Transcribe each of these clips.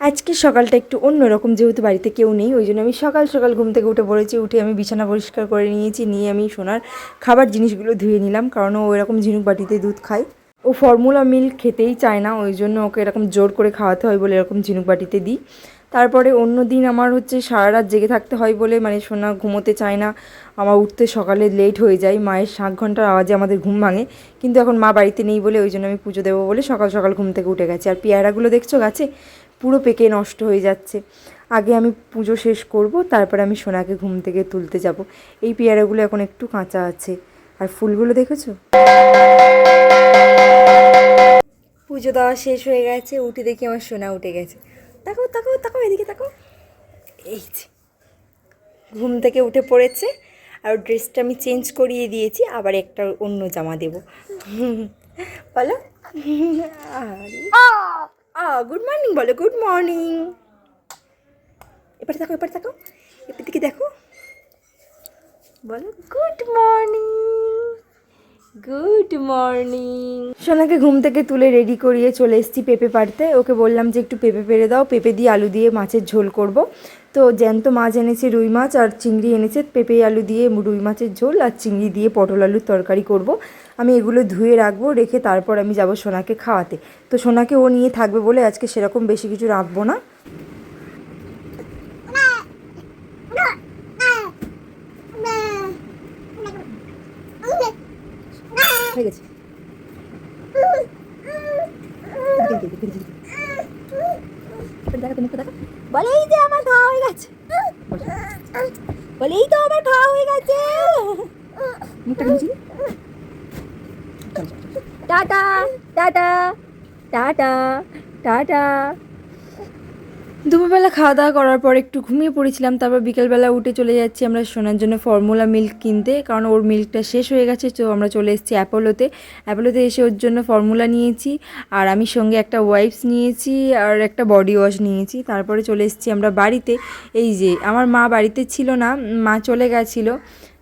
আজকে সকালটা একটু অন্যরকম, যেহেতু বাড়িতে কেউ নেই ওই জন্য আমি সকাল সকাল ঘুম থেকে উঠে পড়েছি। উঠে আমি বিছানা পরিষ্কার করে নিয়েছি, নিয়ে আমি সোনার খাবার জিনিসগুলো ধুয়ে নিলাম, কারণ ও এরকম ঝিনুক বাটিতে দুধ খায়। ও ফর্মুলা মিল্ক খেতেই চায় না, ওই জন্য ওকে এরকম জোর করে খাওয়াতে হয় বলে এরকম ঝিনুক বাটিতে দিই। তারপরে অন্য দিন আমার হচ্ছে সারা রাত জেগে থাকতে হয় বলে, মানে সোনা ঘুমোতে চায় না, আমার উঠতে সকালে লেট হয়ে যায়, মায়ের 7 ঘন্টার আওয়াজে আমাদের ঘুম ভাঙে। কিন্তু এখন মা বাড়িতে নেই বলে ওই জন্য আমি পুজো দেবো বলে সকাল সকাল ঘুম থেকে উঠে গেছি। আর পেয়ারাগুলো দেখছো গাছে পুরো পেকে নষ্ট হয়ে যাচ্ছে। আগে আমি পুজো শেষ করব, তারপরে আমি সোনাকে ঘুম থেকে তুলতে যাব। এই পেয়ারাগুলো এখন একটু কাঁচা আছে। আর ফুলগুলো দেখেছো? পুজো দেওয়া শেষ হয়ে গেছে, উঠে দেখি আমার সোনা উঠে গেছে। তাকাও তাকাও তাকাও, এদিকে তাকাও। এই যে ঘুম থেকে উঠে পড়েছে, আর ড্রেসটা আমি চেঞ্জ করিয়ে দিয়েছি, আবার একটা অন্য জামা দেবো। বলো গুড মর্নিং বলো, গুড মর্নিং। এবার তাকাও, এবার তাকাও, এবার দিকে দেখো, বলো গুড মর্নিং, গুড মর্নিং। সোনাকে ঘুম থেকে তুলে রেডি করিয়ে চলে এসেছি পেঁপে পাড়তে। ওকে বললাম যে একটু পেঁপে পেড়ে দাও, পেঁপে দিয়ে আলু দিয়ে মাছের ঝোল করব। তো জ্যান্ত মাছ এনেছে, রুই মাছ আর চিংড়ি এনেছে। পেঁপে আলু দিয়ে রুই মাছের ঝোল আর চিংড়ি দিয়ে পটল আলুর তরকারি করব। আমি এগুলো ধুয়ে রাখবো, রেখে তারপর আমি যাব সোনাকে খাওয়াতে। তো সোনাকে ও নিয়ে থাকবে বলে আজকে সেরকম বেশি কিছু রাখবো না। হয়ে গেছে। বলে এই যে আমার খাওয়া হয়ে গেছে, বলে এই তো আমার খাওয়া হয়ে গেছে। Tata tata tata tata. দুপুরবেলা খাওয়া দাওয়া করার পর একটু ঘুমিয়ে পড়েছিলাম, তারপর বিকেলবেলা উঠে চলে যাচ্ছি আমরা সোনার জন্য ফর্মুলা মিল্ক কিনতে, কারণ ওর মিল্কটা শেষ হয়ে গেছে। তো আমরা চলে এসেছি অ্যাপোলোতে। অ্যাপোলোতে এসে ওর জন্য ফর্মুলা নিয়েছি, আর আমি সঙ্গে একটা ওয়াইপস নিয়েছি আর একটা বডি ওয়াশ নিয়েছি। তারপরে চলে এসেছি আমরা বাড়িতে। এই যে আমার মা বাড়িতে ছিল না, মা চলে গেছিলো।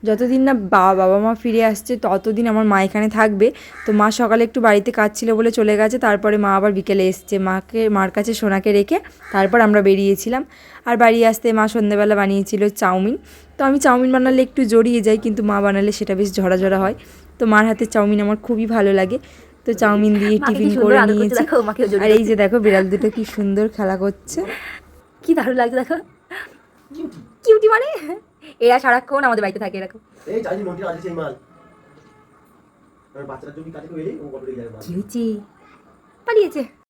যতদিন না বাবা মা ফিরে আসছে ততদিন আমার মা এখানে থাকবে। তো মা সকালে একটু বাড়িতে কাজ ছিল বলে চলে গেছে, তারপরে মা আবার বিকেলে এসছে। মার কাছে সোনাকে রেখে তারপর আমরা বেরিয়েছিলাম। আর বাড়ি আসতে মা সন্ধ্যেবেলা বানিয়েছিল চাউমিন। তো আমি চাউমিন বানালে একটু জড়িয়ে যাই, কিন্তু মা বানালে সেটা বেশ ঝরা ঝরা হয়। তো মার হাতে চাউমিন আমার খুবই ভালো লাগে। তো চাউমিন দিয়ে টিফিন করে নিয়েছি। আর এই যে দেখো বিড়াল দুটো কি সুন্দর খেলা করছে, কি দারুণ লাগছে দেখো। কিউটি মানে এরা সারাক্ষণ আমাদের বাড়িতে থাকে এরকম। এই চাইছি নটি আছে সেই মাল। আর বাচ্চাটা যদি কাটে কইলে ও কত দিয়ে যায় মাল। কি হইছে? পালিয়েছে।